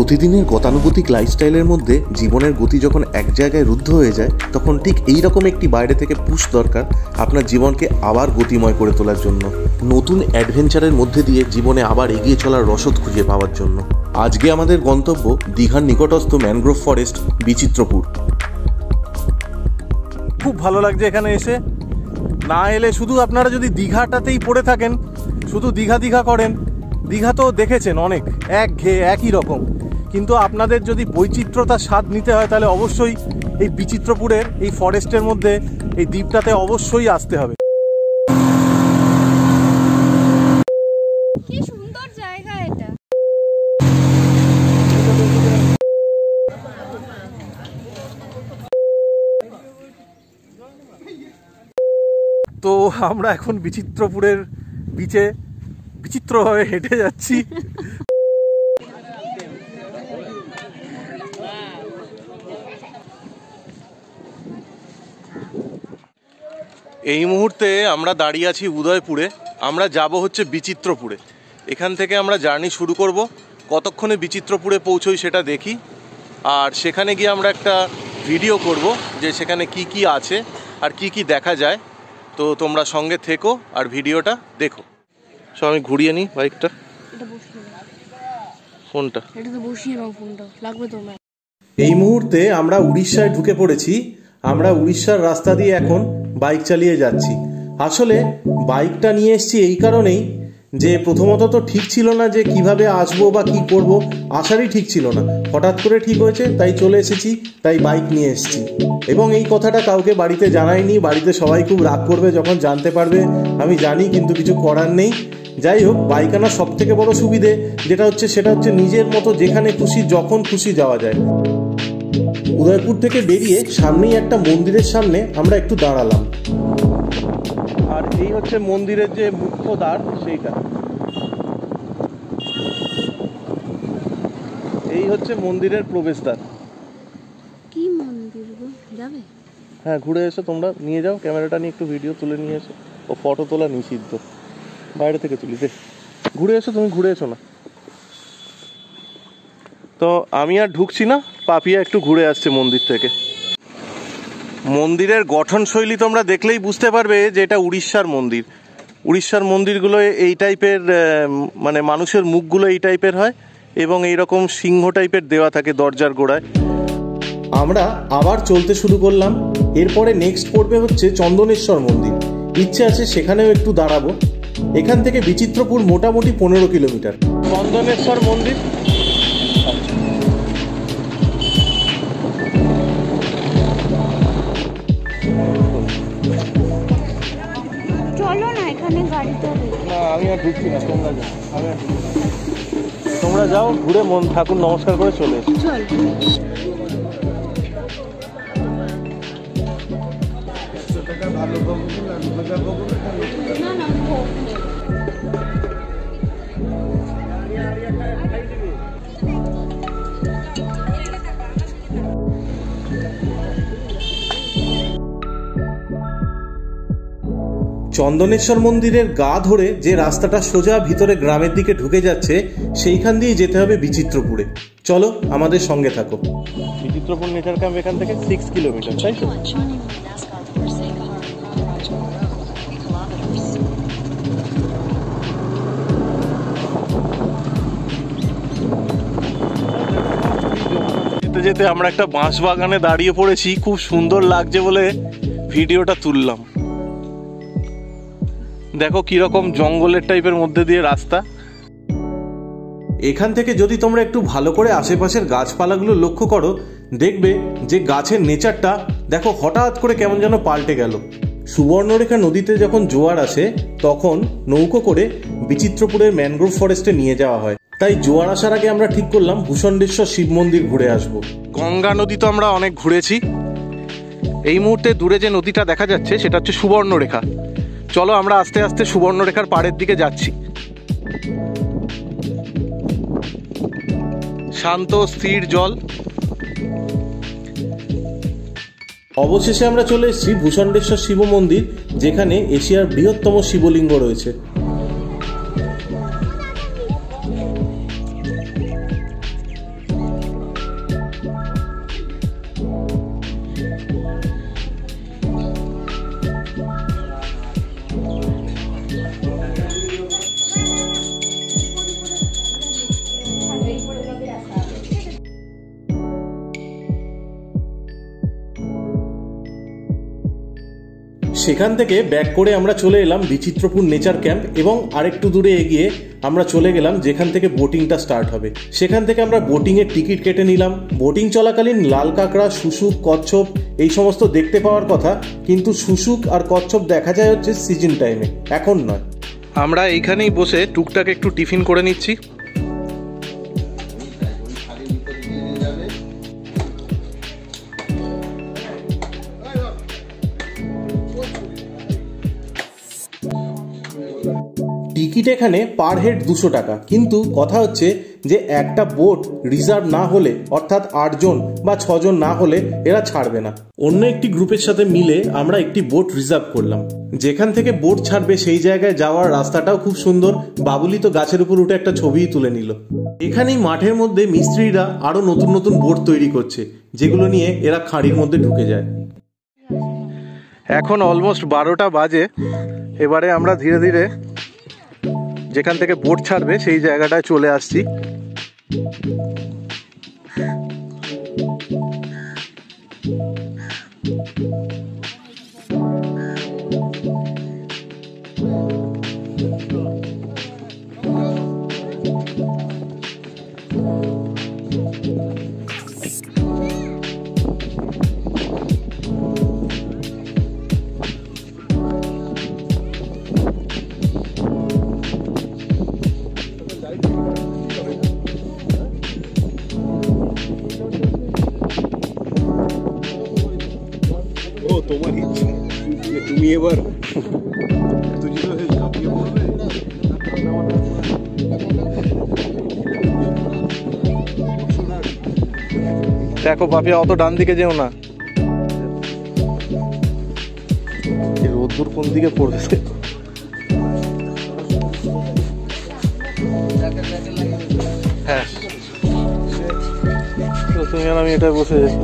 প্রতিদিনের গতানুগতিক লাইফস্টাইলের মধ্যে জীবনের গতি যখন এক জায়গায় রুদ্ধ হয়ে যায় তখন ঠিক এই রকম একটি বাইরে থেকে পুশ দরকার আপনার জীবনকে আবার গতিময় করে তোলার জন্য, নতুন অ্যাডভেঞ্চারের মধ্যে দিয়ে জীবনে আবার এগিয়ে চলার রসদ খুঁজে পাওয়ার জন্য। আজকে আমাদের গন্তব্য দীঘার নিকটস্থ ম্যানগ্রোভ ফরেস্ট বিচিত্রপুর। খুব ভালো লাগছে এখানে এসে। না এলে শুধু আপনারা যদি দীঘাটাতেই পড়ে থাকেন, শুধু দীঘা দীঘা করেন, দীঘা তো দেখেছেন অনেক একঘেয়ে একই রকম, কিন্তু আপনাদের যদি বৈচিত্র্যতার স্বাদ নিতে হয় তাহলে অবশ্যই এই বিচিত্রপুরের এই ফরেস্টের মধ্যে এই দ্বীপটাতে অবশ্যই আসতে হবে। কি সুন্দর জায়গা এটা। তো আমরা এখন বিচিত্রপুরের বিচে বিচিত্রভাবে হেঁটে যাচ্ছি। এই মুহূর্তে আমরা দাঁড়িয়ে আছি উদয়পুরে, আমরা যাব হচ্ছে বিচিত্রপুরে। এখান থেকে আমরা জার্নি শুরু করব, কতক্ষণে বিচিত্রপুরে পৌঁছই সেটা দেখি, আর সেখানে গিয়ে আমরা একটা ভিডিও করব যে সেখানে কি কি আছে আর কি কি দেখা যায়। তো তোমরা সঙ্গে থেকো আর ভিডিওটা দেখো। সো আমি ঘুরিয়ে নিই বাইকটা। ফোনটা এই মুহূর্তে আমরা উড়িষ্যায় ঢুকে পড়েছি। আমরা উড়িষ্যার রাস্তা দিয়ে এখন বাইক চালিয়ে যাচ্ছি। আসলে বাইকটা নিয়ে এসেছি এই কারণেই যে প্রথমত তো ঠিক ছিল না যে কিভাবে আসবো বা কি করব, আসারই ঠিক ছিল না, হঠাৎ করে ঠিক হয়েছে তাই চলে এসেছি, তাই বাইক নিয়ে এসেছি। এবং এই কথাটা কাউকে বাড়িতে জানাইনি, বাড়িতে সবাই খুব রাগ করবে যখন জানতে পারবে, আমি জানি, কিন্তু কিছু করার নেই। যাই হোক, বাইক আনার সব থেকে বড় সুবিধে সেটা হচ্ছে নিজের মতো যেখানে খুশি যখন খুশি যাওয়া যায়। উদয়পুর থেকে বেরিয়ে সামনেই একটা মন্দিরের সামনে আমরা একটু দাঁড়ালাম, আর এই হচ্ছে মন্দিরের যে মুখ্য দ্বার, সেইটা এই হচ্ছে মন্দিরের প্রবেশদ্বার। কি মন্দির গো, যাবে? হ্যাঁ, ঘুরে এসো, তোমরা নিয়ে যাও ক্যামেরাটা নিয়ে, একটু ভিডিও তুলে নিয়ে এসো। ও ফটো তোলা নিষিদ্ধ, বাইরে থেকে তুলি দে। ঘুরে এসো, তুমি ঘুরে এসো না। তো আমি আর ঢুকছি না, পাপিয়া একটু ঘুরে আসছে মন্দির থেকে। মন্দিরের গঠনশৈলী তোমরা দেখলেই বুঝতে পারবে যে এটা উড়িষ্যার মন্দির। উড়িষ্যার মন্দিরগুলো এই টাইপের, মানে মানুষের মুখগুলো এই টাইপের হয় এবং এইরকম সিংহ টাইপের দেওয়া থাকে দরজার গোড়ায়। আমরা আবার চলতে শুরু করলাম। এরপরে নেক্সট পড়বে হচ্ছে চন্দনেশ্বর মন্দির। ইচ্ছে আছে সেখানেও একটু দাঁড়াবো। এখান থেকে বিচিত্রপুর মোটামুটি 15 কিলোমিটার। চন্দনেশ্বর মন্দির, চলো না, এখানে গাড়িতে। না, আমি আর ঢুকছি না, তোমরা যাও। তোমরা যাও, ঘুরে মন ঠাকুর নমস্কার করে চলে এসো। চল। চন্দনেশ্বর মন্দিরের গা ধরে যে রাস্তাটা সোজা ভিতরে গ্রামের দিকে ঢুকে যাচ্ছে, সেইখান দিয়ে যেতে হবে বিচিত্রপুরে। চলো আমাদের সঙ্গে থাকো। বিচিত্রপুর নেচার ক্যাম্প এখান থেকে 6 কিলোমিটার, তাই তো? যেতে যেতে আমরা একটা বাঁশ বাগানে দাঁড়িয়ে পড়েছি, খুব সুন্দর লাগছে বলে ভিডিওটা তুললাম। দেখো কিরকম জঙ্গলের টাইপের মধ্যে দিয়ে রাস্তা। এখান থেকে যদি তোমরা একটু ভালো করে আশেপাশের গাছপালাগুলো লক্ষ্য করো, দেখবে যে গাছের নেচারটা দেখো হঠাৎ করে কেমন যেন পাল্টে গেল। সুবর্ণরেখা নদীতে যখন জোয়ার আসে তখন নৌকো করে বিচিত্রপুরের ম্যানগ্রোভ ফরেস্টে নিয়ে যাওয়া হয়। তাই জোয়ার আসার আগে আমরা ঠিক করলাম ভূষণ্ডেশ্বর শিব মন্দির ঘুরে আসবো। গঙ্গা নদী তো আমরা অনেক ঘুরেছি। এই মুহূর্তে দূরে যে নদীটা দেখা যাচ্ছে সেটা হচ্ছে সুবর্ণরেখা। চলো আমরা আস্তে আস্তে সুবর্ণরেখার পাড়ের দিকে যাচ্ছি। শান্ত স্থির জল। অবশেষে আমরা চলে এসেছি ভূষণ্ডেশ্বর শিব মন্দির, যেখানে এশিয়ার বৃহত্তম শিবলিঙ্গ রয়েছে। সেখান থেকে ব্যাক করে আমরা চলে এলাম বিচিত্রপুর নেচার ক্যাম্প এবং আরেকটু দূরে এগিয়ে আমরা চলে গেলাম যেখান থেকে বোটিংটা স্টার্ট হবে। সেখান থেকে আমরা বোটিংয়ের টিকিট কেটে নিলাম। বোটিং চলাকালীন লাল কাঁকড়া, শুশুক, কচ্ছপ এই সমস্ত দেখতে পাওয়ার কথা, কিন্তু শুশুক আর কচ্ছপ দেখা যায় হচ্ছে সিজন টাইমে, এখন নয়। আমরা এইখানেই বসে টুকটাক একটু টিফিন করে নিচ্ছি। টিকিট এখানে পার হেড 200 টাকা, কিন্তু কথা হচ্ছে যে একটা বোট রিজার্ভ না হলে, অর্থাৎ 8 জন বা 6 জন না হলে এরা ছাড়বে না। অন্য একটি গ্রুপের সাথে মিলে আমরা একটি বোট রিজার্ভ করলাম। যেখান থেকে বোট ছাড়বে সেই জায়গায় যাওয়ার রাস্তাটাও খুব সুন্দর। বাবুলি তো গাছের উপর উঠে একটা ছবিই তুলে নিল। এখানেই মাঠের মধ্যে মিস্ত্রিরা আরো নতুন নতুন বোট তৈরি করছে, যেগুলো নিয়ে এরা খাঁড়ির মধ্যে ঢুকে যায়। এখন অলমোস্ট 12টা বাজে। এবারে আমরা ধীরে ধীরে যেখান থেকে বোট ছাড়বে সেই জায়গাটায় চলে আসছি। তোমার ইচ্ছা, তুমি এবার দেখো পাপিয়া, অত ডান দিকে যেও না, রোদ্দুর কোন দিকে পড়বে। হ্যাঁ, তুমি আর আমি এটা বসে যাচ্ছি।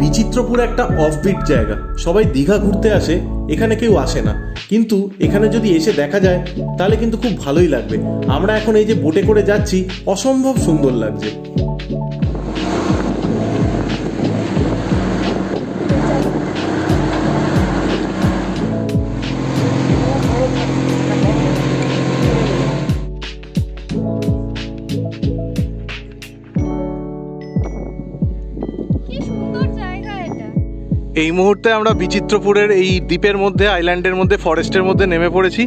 বিচিত্রপুর একটা অফবিট জায়গা, সবাই দীঘা ঘুরতে আসে, এখানে কেউ আসে না, কিন্তু এখানে যদি এসে দেখা যায় তাহলে কিন্তু খুব ভালোই লাগবে। আমরা এখন এই যে বোটে করে যাচ্ছি, অসম্ভব সুন্দর লাগছে। এই মুহূর্তে আমরা বিচিত্রপুরের এই দ্বীপের মধ্যে, আইল্যান্ডের মধ্যে, ফরেস্টের মধ্যে নেমে পড়েছি।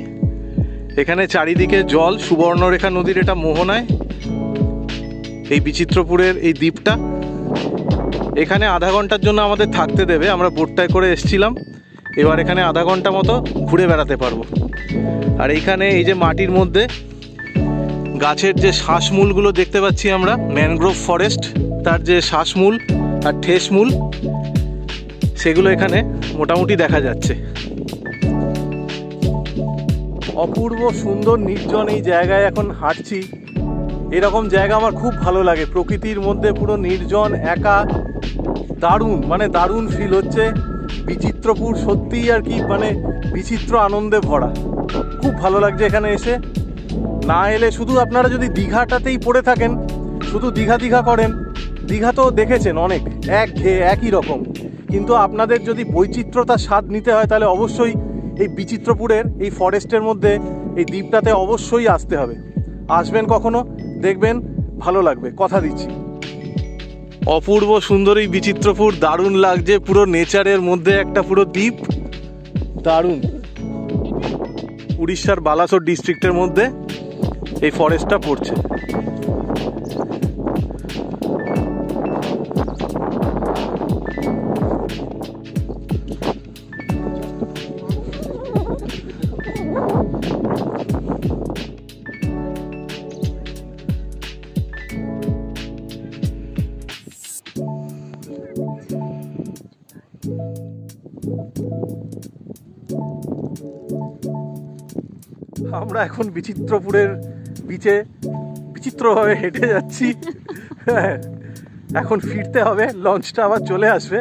এখানে চারিদিকে জল, সুবর্ণরেখা নদীর এটা মোহনায় এই বিচিত্রপুরের এই দ্বীপটা। এখানে আধা ঘন্টার জন্য আমাদের থাকতে দেবে। আমরা বোটটায় করে এসছিলাম, এবার এখানে আধা ঘন্টা মতো ঘুরে বেড়াতে পারবো। আর এইখানে এই যে মাটির মধ্যে গাছের যে শ্বাসমূলগুলো দেখতে পাচ্ছি আমরা, ম্যানগ্রোভ ফরেস্ট, তার যে শ্বাসমূল আর ঠেসমূল, সেগুলো এখানে মোটামুটি দেখা যাচ্ছে। অপূর্ব সুন্দর নির্জন এই জায়গায় এখন হাঁটছি। এরকম জায়গা আমার খুব ভালো লাগে, প্রকৃতির মধ্যে পুরো নির্জন, একা, দারুণ, মানে দারুণ ফিল হচ্ছে। বিচিত্রপুর সত্যিই আর কি, মানে বিচিত্র আনন্দে ভরা। খুব ভালো লাগছে এখানে এসে। না এলে শুধু আপনারা যদি দীঘাটাতেই পড়ে থাকেন, শুধু দীঘা দীঘা করেন, দীঘা তো দেখেছেন অনেক, একই রকম, কিন্তু আপনাদের যদি বৈচিত্র্যতার স্বাদ নিতে হয় তাহলে অবশ্যই এই বিচিত্রপুরের এই ফরেস্টের মধ্যে এই দ্বীপটাতে অবশ্যই আসতে হবে। আসবেন কখনো, দেখবেন ভালো লাগবে, কথা দিচ্ছি। অপূর্ব সুন্দর এই বিচিত্রপুর, দারুণ লাগছে, পুরো নেচারের মধ্যে একটা পুরো দ্বীপ, দারুণ। উড়িষ্যার বালাসোর ডিস্ট্রিক্টের মধ্যে এই ফরেস্টটা পড়ছে। আমরা এখন বিচিত্রপুরের বিচে বিচিত্রভাবে হেঁটে যাচ্ছি। এখন ফিরতে হবে, লঞ্চটা আবার চলে আসবে।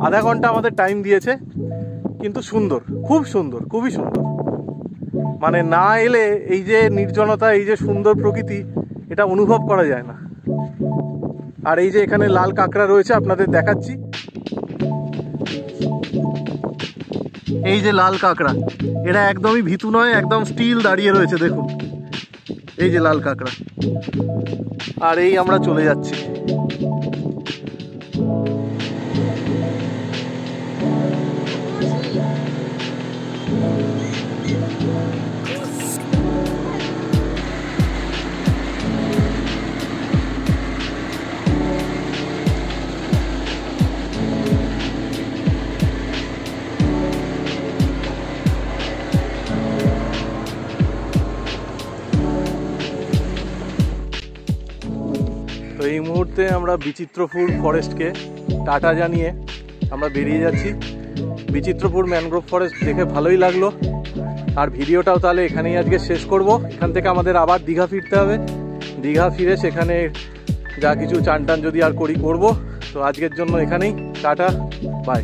আধা ঘন্টা আমাদের টাইম দিয়েছে, কিন্তু সুন্দর, খুব সুন্দর, খুবই সুন্দর। মানে না এলে এই যে নির্জনতা, এই যে সুন্দর প্রকৃতি, এটা অনুভব করা যায় না। আর এই যে এখানে লাল কাঁকড়া রয়েছে, আপনাদের দেখাচ্ছি। এই যে লাল কাঁকড়া, এরা একদমই ভীতু নয়, একদম স্টিল দাঁড়িয়ে রয়েছে, দেখুন এই যে লাল কাঁকড়া। আর এই আমরা চলে যাচ্ছি। তো এই মুহূর্তে আমরা বিচিত্রপুর ফরেস্টকে টাটা জানিয়ে আমরা বেরিয়ে যাচ্ছি। বিচিত্রপুর ম্যানগ্রোভ ফরেস্ট দেখে ভালোই লাগলো। আর ভিডিওটাও তাহলে এখানেই আজকে শেষ করব। এখান থেকে আমাদের আবার দীঘা ফিরতে হবে। দীঘা ফিরে সেখানে যা কিছু চান টান যদি আর করবো। তো আজকের জন্য এখানেই টাটা, বাই।